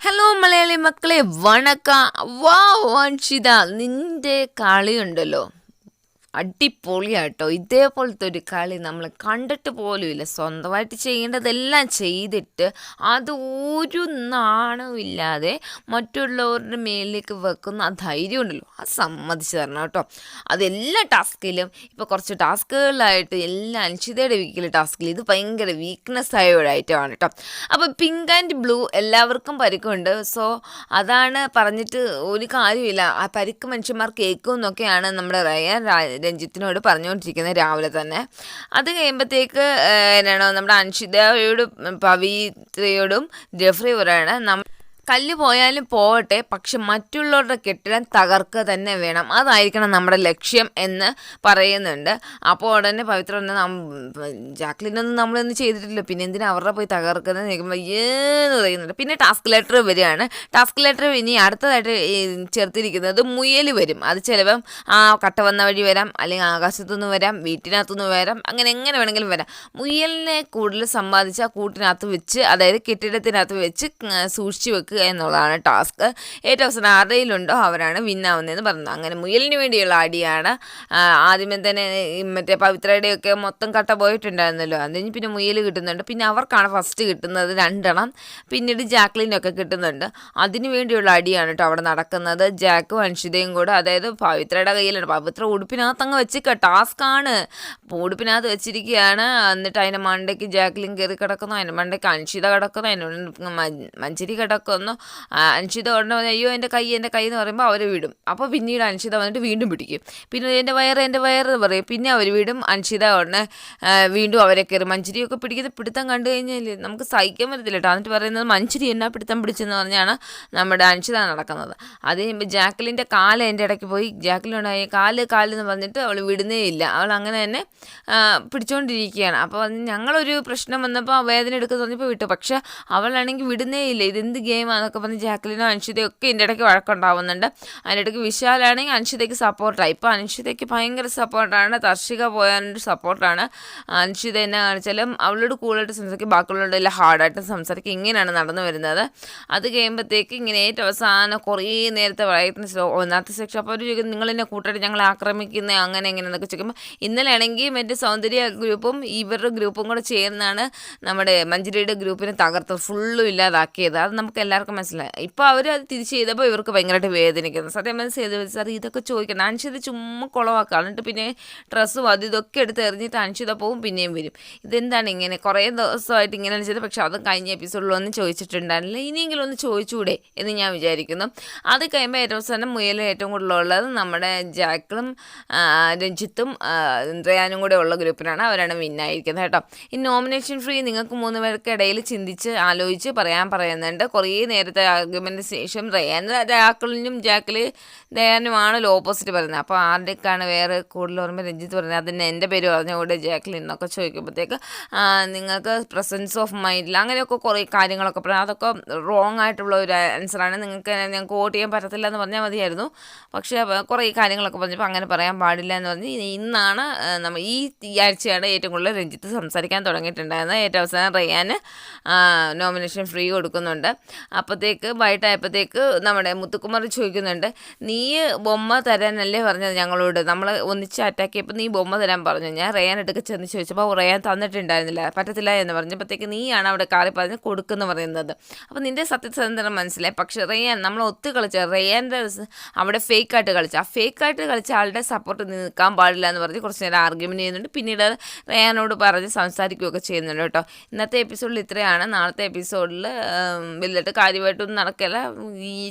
Hello Malayali മക്കളെ, വണക്കം. വാ വാൻഷിത, നിന്റെ കളിയുണ്ടല്ലോ അടിപൊളിയാട്ടോ. ഇതേപോലത്തെ ഒരു കളി നമ്മൾ കണ്ടിട്ട് പോലുമില്ല. സ്വന്തമായിട്ട് ചെയ്യേണ്ടതെല്ലാം ചെയ്തിട്ട് അത് ഒരു നാണവും ഇല്ലാതെ മറ്റുള്ളവരുടെ മേലിലേക്ക് വെക്കുന്ന ആ ധൈര്യം ഉണ്ടല്ലോ, അത് സമ്മതിച്ച് തരണം കേട്ടോ. അതെല്ലാ ടാസ്കിലും ഇപ്പോൾ കുറച്ച് ടാസ്കുകളിലായിട്ട് എല്ലാ അൻഷിതയുടെ വീക്കിലെ ടാസ്കിൽ ഇത് ഭയങ്കര വീക്ക്നെസ് ആയ ഒരു ഐറ്റമാണ് കേട്ടോ. അപ്പോൾ പിങ്ക് ആൻഡ് ബ്ലൂ എല്ലാവർക്കും പരിക്കുണ്ട്. സോ അതാണ് പറഞ്ഞിട്ട് ഒരു കാര്യമില്ല. ആ പരിക്ക് മനുഷ്യന്മാർക്ക് ഏക്കും എന്നൊക്കെയാണ് നമ്മുടെ റയാൻ രഞ്ജിത്തിനോട് പറഞ്ഞുകൊണ്ടിരിക്കുന്നത് രാവിലെ തന്നെ. അത് കഴിയുമ്പോഴത്തേക്ക് എന്നാണോ നമ്മുടെ അൻഷിതയോടും പവിത്രയോടും ജെഫ്രി പറയാണ്, കല്ല് പോയാലും പോകട്ടെ, പക്ഷെ മറ്റുള്ളവരുടെ കെട്ടിടം തകർക്കുക തന്നെ വേണം, അതായിരിക്കണം നമ്മുടെ ലക്ഷ്യം എന്ന് പറയുന്നുണ്ട്. അപ്പോൾ ഉടനെ പവിത്ര ജാക്ലിനൊന്നും നമ്മളൊന്നും ചെയ്തിട്ടില്ല, പിന്നെ എന്തിനാ അവരുടെ പോയി തകർക്കുന്നത് നിൽക്കുമ്പോൾ ഏന്ന് പറയുന്നുണ്ട്. പിന്നെ ടാസ്ക് ലെറ്റർ വരികയാണ്. ടാസ്ക് ലെറ്റർ ഇനി അടുത്തതായിട്ട് ചേർത്തിരിക്കുന്നത് മുയൽ വരും. അത് ചിലപ്പം ആ കട്ട വന്ന വഴി വരാം, അല്ലെങ്കിൽ ആകാശത്തുനിന്ന് വരാം, വീട്ടിനകത്തുനിന്ന് വരാം, അങ്ങനെ എങ്ങനെ വേണമെങ്കിലും വരാം. മുയലിനെ കൂടുതൽ സമ്പാദിച്ച് ആ കൂട്ടിനകത്ത് വെച്ച്, അതായത് കെട്ടിടത്തിനകത്ത് വെച്ച് സൂക്ഷിച്ച് വെക്കുക എന്നുള്ളതാണ് ടാസ്ക്. ഏറ്റവും അവസാനം ആരുടെയിലുണ്ടോ അവരാണ് വിന്നാവുന്നതെന്ന് പറഞ്ഞത്. അങ്ങനെ മുയലിന് വേണ്ടിയുള്ള അടിയാണ്. ആദ്യമേ തന്നെ മറ്റേ പവിത്രയുടെയൊക്കെ മൊത്തം കട്ട പോയിട്ടുണ്ടായിരുന്നല്ലോ, അതിന് പിന്നെ മുയൽ കിട്ടുന്നുണ്ട്. പിന്നെ അവർക്കാണ് ഫസ്റ്റ് കിട്ടുന്നത് 2 എണ്ണം, പിന്നീട് ജാക്ലിനൊക്കെ കിട്ടുന്നുണ്ട്. അതിനു വേണ്ടിയുള്ള അടിയാണ് കേട്ടോ അവിടെ നടക്കുന്നത്. ജാക്കും അൻഷിതയും കൂടെ, അതായത് പവിത്രയുടെ കയ്യിലാണ്. പവിത്ര ഉടുപ്പിനകത്ത് അങ്ങ് വെച്ചിക്ക, ടാസ്ക്കാണ്. ഉടുപ്പിനകത്ത് വെച്ചിരിക്കുകയാണ്. എന്നിട്ട് അതിൻ്റെ മണ്ടയ്ക്ക് ജാക്ലിൻ കയറി കിടക്കുന്നു, അതിൻ്റെ മണ്ടയ്ക്ക് അൻഷിത കിടക്കുന്നു, അതിൻ്റെ മഞ്ചരി കിടക്കുന്നു. അൻഷിത ഉടനെ അയ്യോ എൻ്റെ കൈ എന്ന് പറയുമ്പോൾ അവർ വിടും. അപ്പോൾ പിന്നീട് അൻഷിത വന്നിട്ട് വീണ്ടും പിടിക്കും. പിന്നെ എൻ്റെ വയറ് പറയും. പിന്നെ അവർ വിടും. അൻഷിത ഉടനെ വീണ്ടും അവരെ കയറി മഞ്ചരിയൊക്കെ പിടിക്കുന്ന പിടുത്തം കണ്ടു കഴിഞ്ഞാൽ നമുക്ക് സഹിക്കാൻ പറ്റത്തില്ല കേട്ടോ. എന്നിട്ട് പറയുന്നത് മഞ്ചരി എന്നാ പിടുത്തം പിടിച്ചെന്ന് പറഞ്ഞാണ് നമ്മുടെ അൻഷിത നടക്കുന്നത്. അത് കഴിയുമ്പോൾ ജാക്ലിൻ്റെ കാല് എൻ്റെ ഇടയ്ക്ക് പോയി, ജാക്ലിനുണ്ടായി കാലെന്ന് പറഞ്ഞിട്ട് അവൾ വിടുന്നേ ഇല്ല. അവൾ അങ്ങനെ തന്നെ പിടിച്ചുകൊണ്ടിരിക്കുകയാണ്. അപ്പോൾ ഞങ്ങളൊരു പ്രശ്നം വന്നപ്പോൾ വേദന എടുക്കുക തോന്നിയപ്പോൾ വിട്ടു. പക്ഷേ അവളാണെങ്കിൽ വിടുന്നേ ഇല്ല. ഇതെന്ത് ഗെയിം അതൊക്കെ പറഞ്ഞ് ജാക്ലിനോ അൻഷിതയൊക്കെ ഇതിൻ്റെ ഇടയ്ക്ക് വഴക്കുണ്ടാവുന്നുണ്ട്. അതിൻ്റെ ഇടയ്ക്ക് വിശാലാണെങ്കിൽ അൻഷിതയ്ക്ക് സപ്പോർട്ടായി. ഇപ്പോൾ അൻഷിതയ്ക്ക് ഭയങ്കര സപ്പോർട്ടാണ്. തർഷിക പോയാലൊരു സപ്പോർട്ടാണ്. അൻഷിത എന്നെ കാണിച്ചാലും അവളോട് കൂളായിട്ട് സംസാരിക്കും, ബാക്കിയുള്ളവരുടെ എല്ലാം ഹാർഡായിട്ട് സംസാരിക്കും. ഇങ്ങനെയാണ് നടന്നു വരുന്നത്. അത് കഴിയുമ്പോഴത്തേക്ക് ഇങ്ങനെ ഏറ്റവും അവസാനം കുറേ നേരത്തെ പ്രയത്നം ഒന്നാമത്തെ സെക്ഷൻ. അപ്പോൾ അവർ ചോദിക്കും നിങ്ങളെന്നെ കൂട്ടായിട്ട് ഞങ്ങളെ ആക്രമിക്കുന്നത് അങ്ങനെ എങ്ങനെയെന്നൊക്കെ ചോദിക്കുമ്പോൾ, ഇന്നലെ ആണെങ്കിൽ മറ്റേ സൗന്ദര്യ ഗ്രൂപ്പും ഇവരുടെ ഗ്രൂപ്പും കൂടെ ചേർന്നാണ് നമ്മുടെ മഞ്ജരിയുടെ ഗ്രൂപ്പിനെ തകർത്തത്, ഫുള്ളും ഇല്ലാതാക്കിയത്. അത് നമുക്ക് എല്ലാവർക്കും മനസ്സിലായി. ഇപ്പോൾ അവർ അത് തിരിച്ച് ചെയ്തപ്പോൾ ഇവർക്ക് ഭയങ്കരമായിട്ട് വേദനിക്കുന്നു. സത്യം മനസ്സിൽ സാർ ഇതൊക്കെ ചോദിക്കണം. അൻഷിത ചുമ്മാ കുളവാക്കുക. എന്നിട്ട് പിന്നെ ഡ്രസ്സും ഇതൊക്കെ എടുത്ത് എറിഞ്ഞിട്ട് അൻഷിത പോവും, പിന്നെയും വരും. ഇതെന്താണ് ഇങ്ങനെ കുറേ ദിവസമായിട്ട് ഇങ്ങനെ ചെയ്തത്? പക്ഷെ അതും കഴിഞ്ഞ എപ്പിസോഡിലൊന്നും ചോദിച്ചിട്ടുണ്ടായിരുന്നില്ല. ഇനിയെങ്കിലും ഒന്ന് ചോദിച്ചുകൂടെ എന്ന് ഞാൻ വിചാരിക്കുന്നു. അത് കഴിയുമ്പോൾ ഏറ്റവും അവസാനം മുയൽ ഏറ്റവും കൂടുതലുള്ളത് നമ്മുടെ ജാക്കിളും രഞ്ജിത്തും റയാനും കൂടെ ഉള്ള ഗ്രൂപ്പിനാണ്. അവരാണ് വിന്നായിരിക്കുന്നത് കേട്ടോ. ഈ നോമിനേഷൻ ഫ്രീ നിങ്ങൾക്ക് 3 പേർക്ക് ഇടയിൽ ചിന്തിച്ച് ആലോചിച്ച് പറയുന്നുണ്ട്. കുറേ നേരത്തെ ആർഗ്യുമെൻറ്റിന് ശേഷം റയാൻ ജാക്കിളിനും ദയാനുമാണല്ലോ ഓപ്പോസിറ്റ് പറയുന്നത്. അപ്പോൾ ആരുടെയൊക്കെയാണ് വേറെ കൂടുതൽ ഓർമ്മ? രഞ്ജിത്ത് പറയുന്നത് അതിന് എൻ്റെ പേര് പറഞ്ഞുകൂടെ ജാക്ലിൻ എന്നൊക്കെ ചോദിക്കുമ്പോഴത്തേക്ക് നിങ്ങൾക്ക് പ്രസൻസ് ഓഫ് മൈൻഡിൽ അങ്ങനെയൊക്കെ കുറേ കാര്യങ്ങളൊക്കെ പറയാം. അതൊക്കെ റോങ് ആയിട്ടുള്ള ഒരു ആൻസറാണ്. ഞങ്ങൾക്ക് വോട്ട് ചെയ്യാൻ പറ്റത്തില്ല എന്ന് പറഞ്ഞാൽ മതിയായിരുന്നു. പക്ഷേ കുറേ കാര്യങ്ങളൊക്കെ പറഞ്ഞപ്പോൾ അങ്ങനെ പറയാൻ പാടില്ല എന്ന് പറഞ്ഞ് ഇന്നാണ് നമ്മൾ ഈ ആഴ്ചയാണ് ഏറ്റവും കൂടുതൽ രഞ്ജിത്ത് സംസാരിക്കാൻ തുടങ്ങിയിട്ടുണ്ടായിരുന്നത്. ഏറ്റവും അവസാനം റയാന് നോമിനേഷൻ ഫ്രീ കൊടുക്കുന്നുണ്ട്. അപ്പോഴത്തേക്ക് വൈകിട്ടായപ്പോഴത്തേക്ക് നമ്മുടെ മുത്തുക്കുമാർ ചോദിക്കുന്നുണ്ട്, നീ ബൊമ്മ തരാനല്ലേ പറഞ്ഞത് ഞങ്ങളോട്, നമ്മൾ ഒന്നിച്ച് അറ്റാക്ക് ചെയ്യപ്പോൾ നീ ബൊമ്മ തരാൻ പറഞ്ഞു. ഞാൻ റയാൻ എടുക്ക ചെന്ന് ചോദിച്ചപ്പോൾ റയാൻ തന്നിട്ടുണ്ടായിരുന്നില്ല, പറ്റത്തില്ല എന്ന് പറഞ്ഞപ്പോഴത്തേക്ക് നീയാണ് അവിടെ കാറി പറഞ്ഞ് കൊടുക്കുമെന്ന് പറയുന്നത്. അപ്പോൾ നിൻ്റെ സത്യസന്ധത മനസ്സിലായി. പക്ഷേ റയാൻ നമ്മൾ ഒത്തു കളിച്ച റയാൻ്റെ അവിടെ ഫേക്കായിട്ട് കളിച്ച ആ ഫേക്കായിട്ട് കളിച്ച ആളുടെ സപ്പോർട്ട് നിൽക്കാൻ പാടില്ല എന്ന് പറഞ്ഞ് കുറച്ച് നേരം ആർഗ്യുമെൻറ്റ് ചെയ്യുന്നുണ്ട്. പിന്നീട് റയാനോട് പറഞ്ഞ് സംസാരിക്കുകയൊക്കെ ചെയ്യുന്നുണ്ട് കേട്ടോ. ഇന്നത്തെ എപ്പിസോഡിൽ ഇത്രയാണ്. നാളത്തെ എപ്പിസോഡിൽ വലിയിട്ട് കാര്യമായിട്ടൊന്നും നടക്കില്ല.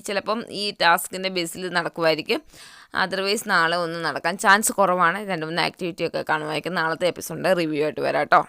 ചിലപ്പം ഈ ടാസ്കിൻ്റെ ബേസിൽ നടക്കുമായിരിക്കും. അതർവൈസ് നാളെ ഒന്നും നടക്കാൻ ചാൻസ് കുറവാണ്. 2-3 ആക്ടിവിറ്റിയൊക്കെ കാണുമായിരിക്കും. നാളത്തെ എപ്പിസോഡിൻ്റെ റിവ്യൂ ആയിട്ട് വരാം കേട്ടോ.